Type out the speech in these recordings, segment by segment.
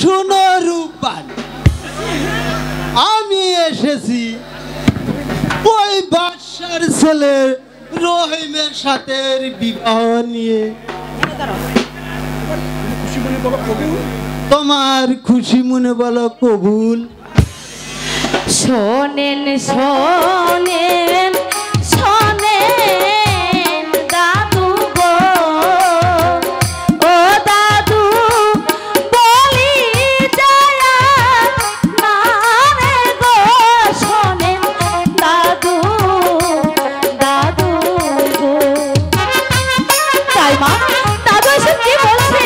শুনো রূপবান, আমি এসেছি ওই বাদশার ছেলে রহিমের সাথে বিবাহ নিয়ে। তোমার খুশি মনে বলো কবুল। শোনেন শোনেন শোনেন দাদু গো, ও দাদু বলি যায় না রে গো, শোনেন দাদু দাদু গো। তাই মা দাদু এসব কি বলছে?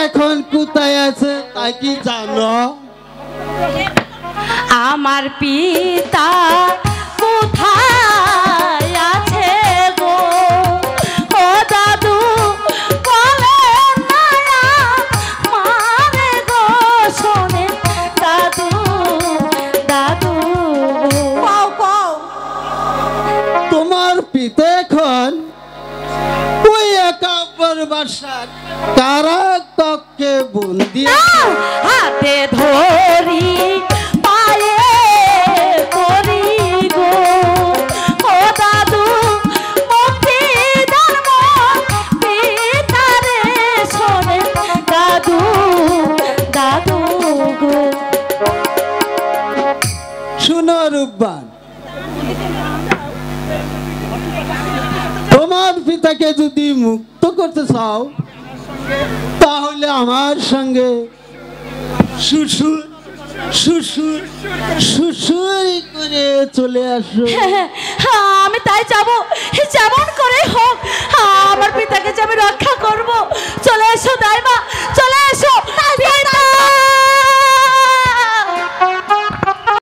এখন কোথায় আছে তাই কি জানো? আমার পিতা কোথায় আছে গো, ও দাদু বলে না মারে গো, শোনে দাদু দাদু। তোমার পিতা এখন ওই একাব্বর বাসার কারাতকে বন্দি, হাতে ধরি পায়ে করি গো, ও দাদু মুক্তি ধর্ম পিতারে শোনে দাদু দাদু গো। রূপবান। তোমার পিতাকে যদি মুক্ত করতে চাও তাহলে আমার সঙ্গে শ্বশুর শ্বশুর শ্বশুর করে চলে আসো। আমি তাই যাব, যেমন করে হোক